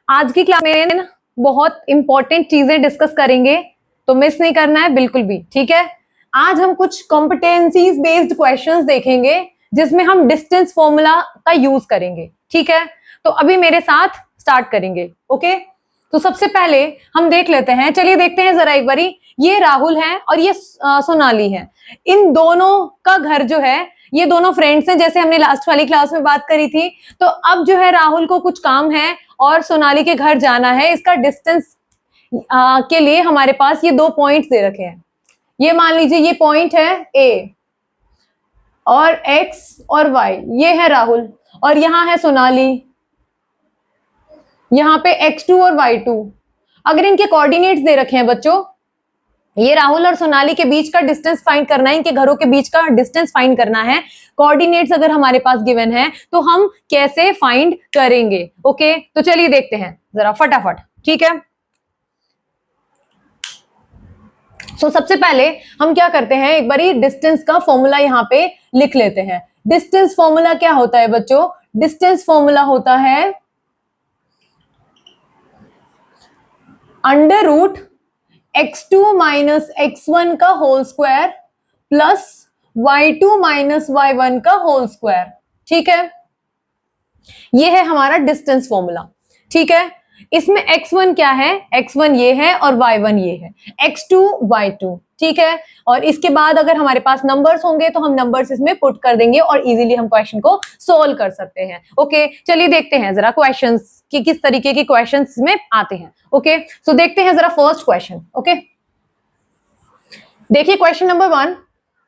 आज की क्लास में बहुत इंपॉर्टेंट चीजें डिस्कस करेंगे, तो मिस नहीं करना है बिल्कुल भी, ठीक है। आज हम कुछ कॉम्पिटेंसीज बेस्ड क्वेश्चंस देखेंगे जिसमें हम डिस्टेंस फॉर्मूला का यूज करेंगे, ठीक है। तो अभी मेरे साथ स्टार्ट करेंगे, ओके। तो सबसे पहले हम देख लेते हैं, चलिए देखते हैं जरा एक बारी। ये राहुल है और ये सोनाली है। इन दोनों का घर जो है, ये दोनों फ्रेंड्स हैं, जैसे हमने लास्ट वाली क्लास में बात करी थी। तो अब जो है राहुल को कुछ काम है और सोनाली के घर जाना है। इसका डिस्टेंस के लिए हमारे पास ये 2 पॉइंट्स दे रखे हैं। ये मान लीजिए ये पॉइंट है ए और एक्स और वाई, ये है राहुल और यहां है सोनाली, यहां पे x2 और y2। अगर इनके कोऑर्डिनेट्स दे रखे हैं बच्चों, ये राहुल और सोनाली के बीच का डिस्टेंस फाइंड करना है, इनके घरों के बीच का डिस्टेंस फाइंड करना है। कोऑर्डिनेट्स अगर हमारे पास गिवन है तो हम कैसे फाइंड करेंगे, ओके। तो चलिए देखते हैं जरा फटाफट, ठीक है। सो सबसे पहले हम क्या करते हैं, एक बारी डिस्टेंस का फॉर्मूला यहां पे लिख लेते हैं। डिस्टेंस फॉर्मूला क्या होता है बच्चों? डिस्टेंस फॉर्मूला होता है under root x2 minus x1 का whole square plus y2 minus y1 का होल स्क्वायर, ठीक है। ये है हमारा डिस्टेंस फॉर्मूला, ठीक है। इसमें x1 क्या है? x1 ये है और y1 ये है, x2 y2, ठीक है। और इसके बाद अगर हमारे पास नंबर्स होंगे तो हम नंबर्स इसमें पुट कर देंगे और इजीली हम क्वेश्चन को सोल्व कर सकते हैं, ओके। चलिए देखते हैं जरा क्वेश्चंस कि किस तरीके के क्वेश्चंस में आते हैं, ओके। सो देखते हैं जरा फर्स्ट क्वेश्चन, ओके। देखिए question number 1,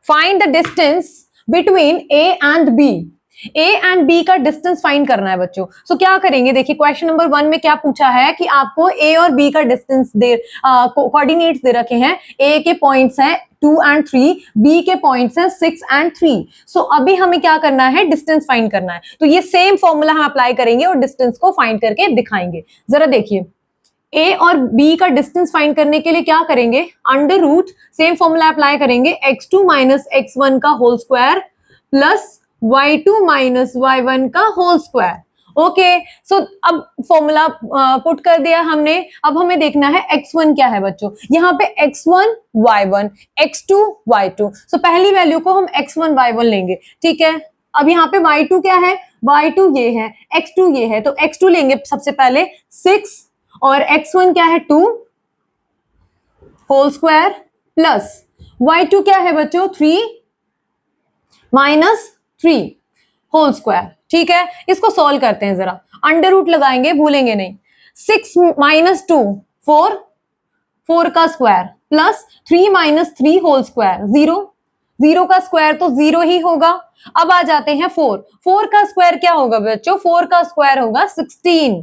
find the distance between A and B. A and B का डिस्टेंस फाइंड करना है बच्चों। सो क्या करेंगे, देखिए क्वेश्चन नंबर 1 में क्या पूछा है कि आपको ए और बी का डिस्टेंस कोऑर्डिनेट्स दे रखे हैं। ए के पॉइंट्स हैं 2 and 3, बी के पॉइंट्स हैं 6 and 3। सो अभी हमें क्या करना है, डिस्टेंस फाइंड करना है। तो ये सेम फॉर्मूला हम अप्लाई करेंगे और डिस्टेंस को फाइंड करके दिखाएंगे। जरा देखिए, ए और बी का डिस्टेंस फाइंड करने के लिए क्या करेंगे, under root same formula apply करेंगे, x2 माइनस x1 का whole square plus y2 minus y1 का होल स्क्वायर, ओके। सो अब फॉर्मूला पुट कर दिया हमने। अब हमें देखना है x1 क्या है बच्चों। यहाँ पे x1 y1, x2 y2। सो पहली वैल्यू को हम x1 y1 लेंगे, ठीक है। अब यहाँ पे y2 क्या है, y2 ये है, x2 ये है, तो x2 लेंगे सबसे पहले 6 और x1 क्या है 2 होल स्क्वायर प्लस y2 क्या है बच्चों 3 माइनस 3 होल स्क्वायर, ठीक है। इसको सॉल्व करते हैं जरा, अंडर रूट लगाएंगे, भूलेंगे नहीं। 6 माइनस 2 4, 4 का square plus 3 minus 3 whole square 0, 0 का स्क्वायर तो 0 ही होगा। अब आ जाते हैं 4, 4 का स्क्वायर क्या होगा बच्चों, 4 का स्क्वायर होगा 16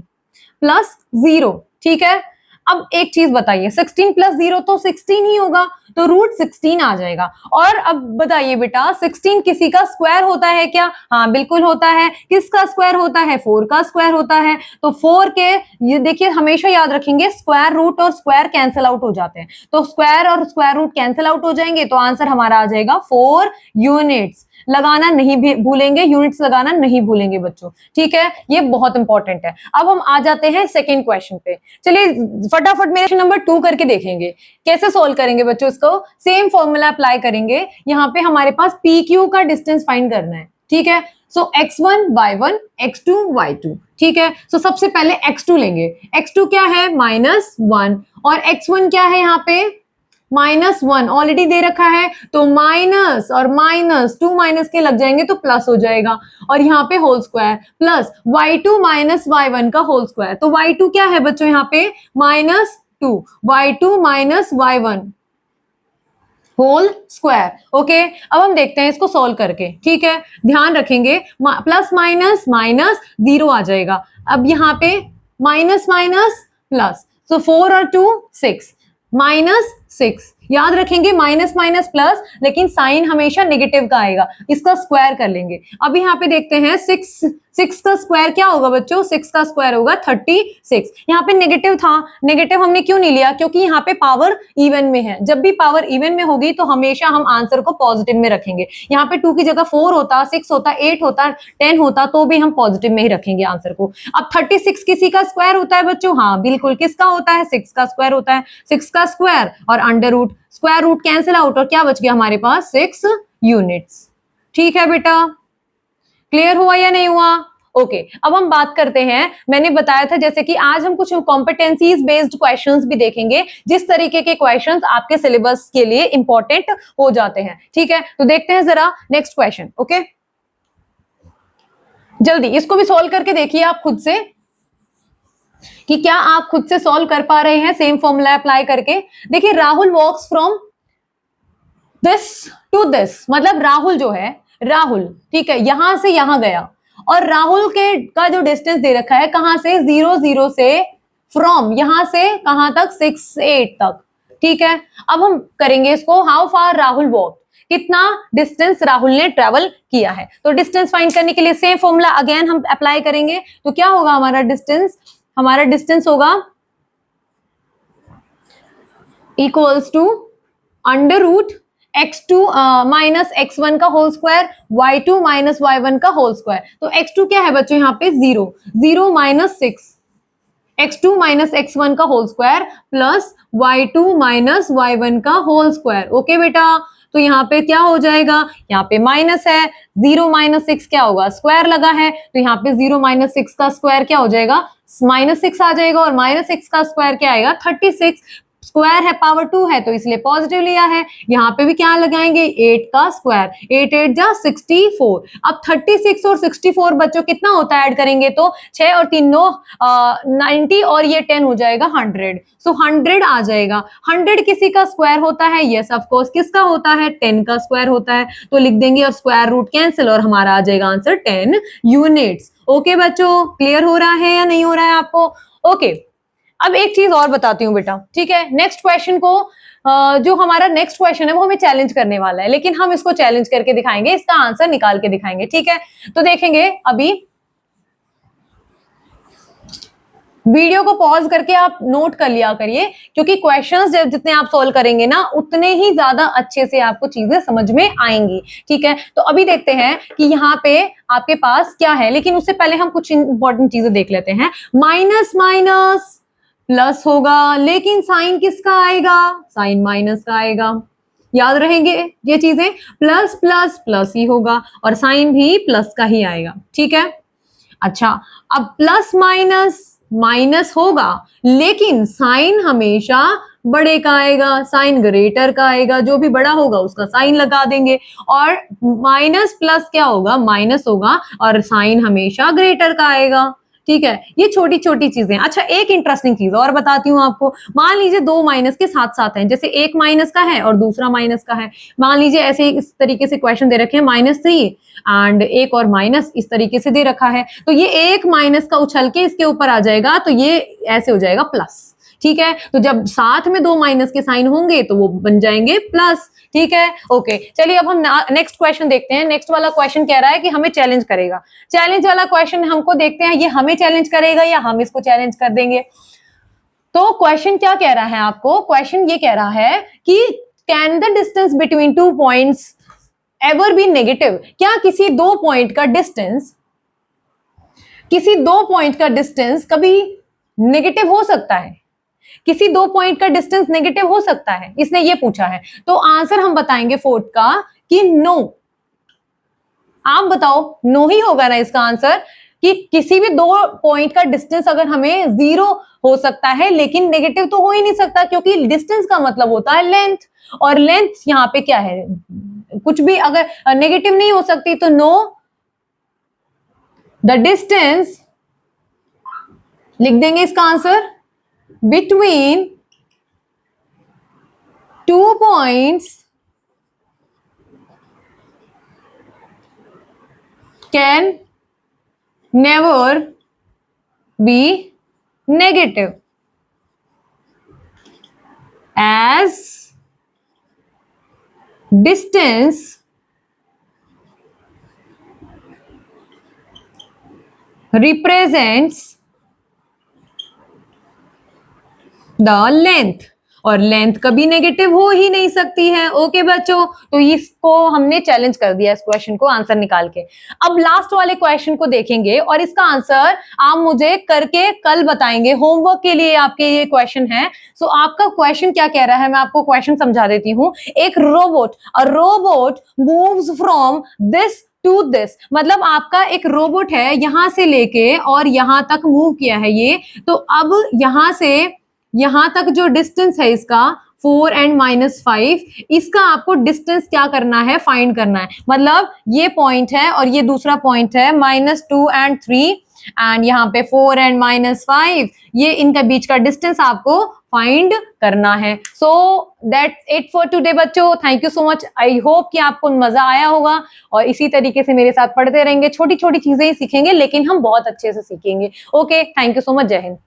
प्लस 0, ठीक है। अब एक चीज बताइए, 16 प्लस 0 तो 16 ही होगा, तो रूट 16 आ जाएगा। और अब बताइए बेटा, 16 किसी का स्क्वायर होता है क्या? हाँ बिल्कुल होता है। किसका स्क्वायर होता है? 4 का स्क्वायर होता है। तो 4 के, ये देखिए हमेशा याद रखेंगे, स्क्वायर रूट और स्क्वायर कैंसिल आउट हो जाते हैं। तो स्क्वायर और स्क्वायर रूट कैंसिल आउट हो जाएंगे, तो आंसर हमारा आ जाएगा 4 यूनिट्स। लगाना नहीं भूलेंगे, यूनिट्स लगाना नहीं भूलेंगे बच्चों, ठीक है। ये बहुत इंपॉर्टेंट है। अब हम आ जाते हैं सेकेंड क्वेश्चन पे। चलिए फटाफट मेरे नंबर 2 करके देखेंगे कैसे सोल्व करेंगे बच्चों। इसको सेम फॉर्मूला अप्लाई करेंगे। यहाँ पे हमारे पास पी क्यू का डिस्टेंस फाइंड करना है, ठीक है। सो x1 y1, x2 y2, ठीक है। सो सबसे पहले x2 लेंगे। x2 क्या है -1 और x1 क्या है यहाँ पे -1 ऑलरेडी दे रखा है, तो माइनस और माइनस 2 माइनस के लग जाएंगे तो प्लस हो जाएगा। और यहाँ पे whole square plus y2 minus y1 का होल स्क्वायर, तो y2 क्या है बच्चों यहाँ पे -2, y2 minus y1 whole square, okay. अब हम देखते हैं इसको सॉल्व करके, ठीक है। ध्यान रखेंगे प्लस माइनस माइनस 0 आ जाएगा। अब यहाँ पे माइनस माइनस प्लस, सो 4 और 2 6 माइनस 6। याद रखेंगे माइनस माइनस प्लस, लेकिन साइन हमेशा नेगेटिव का आएगा, इसका स्क्वायर कर लेंगे। अब यहाँ पे देखते हैं 6 का स्क्वायर क्या होगा बच्चों, 6 का स्क्वायर होगा 36। यहाँ पे नेगेटिव था, नेगेटिव हमने क्यों नहीं लिया, क्योंकि यहाँ पे पावर इवन में है। जब भी पावर इवन में होगी तो हमेशा हम आंसर को पॉजिटिव में रखेंगे। यहाँ पे 2 की जगह 4 होता, 6 होता, 8 होता, 10 होता, तो भी हम पॉजिटिव में ही रखेंगे आंसर को। अब 36 किसी का स्क्वायर होता है बच्चों, हाँ बिल्कुल, किसका होता है, 6 का स्क्वायर होता है। 6 का स्क्वायर और under root, square root cancel out, और क्या बच गया हमारे पास, 6 यूनिट्स। ठीक है बेटा, क्लियर हुआ या नहीं हुआ? ओके, अब हम बात करते हैं, मैंने बताया था जैसे कि आज हम कुछ कॉम्पिटेंसीज बेस्ड क्वेश्चंस भी देखेंगे, जिस तरीके के क्वेश्चंस आपके सिलेबस के लिए इंपॉर्टेंट हो जाते हैं। ठीक है, तो देखते हैं जरा नेक्स्ट क्वेश्चन। ओके, जल्दी इसको भी सॉल्व करके देखिए आप खुद से, कि क्या आप खुद से सॉल्व कर पा रहे हैं सेम फॉर्मूला अप्लाई करके। देखिए, राहुल वॉक्स फ्रॉम दिस टू दिस, मतलब राहुल जो है, राहुल ठीक है यहां से यहां गया, और राहुल के का जो डिस्टेंस दे रखा है कहां से, 0 0 से, फ्रॉम यहां से कहां तक, 6 8 तक। ठीक है, अब हम करेंगे इसको, हाउ फार राहुल वॉक, कितना डिस्टेंस राहुल ने ट्रेवल किया है। तो डिस्टेंस फाइंड करने के लिए सेम फॉर्मूला अगेन हम अप्लाई करेंगे। तो क्या होगा हमारा डिस्टेंस होगा equals to under root x2 minus x1 का whole square, y2 minus y1 का होल स्क्वायर। तो x2 क्या है बच्चों, यहाँ पे 0 0 माइनस 6, x2 माइनस x1 का whole square plus y2 minus y1 का होल स्क्वायर। ओके बेटा, तो यहाँ पे क्या हो जाएगा, यहाँ पे माइनस है, 0 माइनस 6 क्या होगा, स्क्वायर लगा है, तो यहाँ पे 0 माइनस 6 का स्क्वायर क्या हो जाएगा, -6 आ जाएगा, और -6 का स्क्वायर क्या आएगा, 36। स्क्वायर है, पावर 2 है, तो इसलिए पॉजिटिव लिया है। यहाँ पे भी क्या लगाएंगे, 8 का स्क्वायर, 8 8 जा 64। अब 36 और 64 बच्चों कितना होता है, ऐड करेंगे तो 6 और 3 9 90, और ये 10 हो जाएगा 100। सो 100 आ जाएगा। 100 किसी का स्क्वायर होता है, यस ऑफ कोर्स, किसका होता है, 10 का स्क्वायर होता है। तो लिख देंगे और स्क्वायर रूट कैंसिल, और हमारा आ जाएगा आंसर 10 यूनिट्स। ओके बच्चों, क्लियर हो रहा है या नहीं हो रहा है आपको? ओके, अब एक चीज और बताती हूँ बेटा, ठीक है। नेक्स्ट क्वेश्चन को जो हमारा नेक्स्ट क्वेश्चन है वो हमें चैलेंज करने वाला है, लेकिन हम इसको चैलेंज करके दिखाएंगे, इसका आंसर निकाल के दिखाएंगे। ठीक है, तो देखेंगे, अभी वीडियो को पॉज करके आप नोट कर लिया करिए, क्योंकि क्वेश्चंस जितने आप सॉल्व करेंगे ना, उतने ही ज्यादा अच्छे से आपको चीजें समझ में आएंगी। ठीक है, तो अभी देखते हैं कि यहाँ पे आपके पास क्या है, लेकिन उससे पहले हम कुछ इंपॉर्टेंट चीजें देख लेते हैं। माइनस माइनस प्लस होगा, लेकिन साइन किसका आएगा, साइन माइनस का आएगा। याद रहेंगे ये चीजें, प्लस प्लस प्लस ही होगा, और साइन भी प्लस का ही आएगा। ठीक है, अच्छा, अब प्लस माइनस माइनस होगा, लेकिन साइन हमेशा बड़े का आएगा, साइन ग्रेटर का आएगा, जो भी बड़ा होगा उसका साइन लगा देंगे। और माइनस प्लस क्या होगा, माइनस होगा, और साइन हमेशा ग्रेटर का आएगा। ठीक है, ये छोटी छोटी चीजें। अच्छा, एक इंटरेस्टिंग चीज और बताती हूँ आपको। मान लीजिए दो माइनस के साथ साथ हैं, जैसे एक माइनस का है और दूसरा माइनस का है। मान लीजिए ऐसे इस तरीके से क्वेश्चन दे रखे हैं, -3 एंड एक और माइनस इस तरीके से दे रखा है, तो ये एक माइनस का उछल के इसके ऊपर आ जाएगा, तो ये ऐसे हो जाएगा प्लस। ठीक है, तो जब साथ में दो माइनस के साइन होंगे तो वो बन जाएंगे प्लस। ठीक है, ओके, चलिए अब हम नेक्स्ट क्वेश्चन देखते हैं। नेक्स्ट वाला क्वेश्चन कह रहा है कि हमें चैलेंज करेगा। चैलेंज वाला क्वेश्चन हमको देखते हैं, ये हमें चैलेंज करेगा या हम इसको चैलेंज कर देंगे। तो क्वेश्चन क्या कह रहा है आपको, क्वेश्चन ये कह रहा है कि can the distance between 2 points ever be negative, क्या किसी दो पॉइंट का डिस्टेंस कभी नेगेटिव हो सकता है, किसी दो पॉइंट का डिस्टेंस नेगेटिव हो सकता है, इसने ये पूछा है। तो आंसर हम बताएंगे फोर्थ का कि नो। आप बताओ, नो ही होगा ना इसका आंसर, कि किसी भी दो पॉइंट का डिस्टेंस अगर हमें 0 हो सकता है, लेकिन नेगेटिव तो हो ही नहीं सकता, क्योंकि डिस्टेंस का मतलब होता है लेंथ, और लेंथ यहाँ पे क्या है, कुछ भी अगर नेगेटिव नहीं हो सकती, तो नो द डिस्टेंस, लिख देंगे इसका answer, between 2 points can never be negative as distance represents the length, और लेंथ कभी नेगेटिव हो ही नहीं सकती है। ओके बच्चों, तो इसको हमने चैलेंज कर दिया, इस क्वेश्चन को आंसर निकाल के। अब लास्ट वाले क्वेश्चन को देखेंगे और इसका आंसर आप मुझे करके कल बताएंगे। होमवर्क के लिए आपके ये क्वेश्चन है। सो आपका क्वेश्चन क्या कह रहा है, मैं आपको क्वेश्चन समझा देती हूं। एक robot, a robot moves from this to this, मतलब आपका एक रोबोट है, यहां से लेके और यहां तक मूव किया है ये। तो अब यहां से यहां तक जो डिस्टेंस है इसका 4 एंड -5, इसका आपको डिस्टेंस क्या करना है, फाइंड करना है। मतलब ये पॉइंट है और ये दूसरा पॉइंट है, -2 एंड 3, एंड यहाँ पे 4 एंड -5, ये इनका बीच का डिस्टेंस आपको फाइंड करना है। So that's it for today बच्चों। Thank you so much. I hope कि आपको मजा आया होगा और इसी तरीके से मेरे साथ पढ़ते रहेंगे। छोटी छोटी चीजें ही सीखेंगे लेकिन हम बहुत अच्छे से सीखेंगे। Okay, thank you so much. जय हिंद।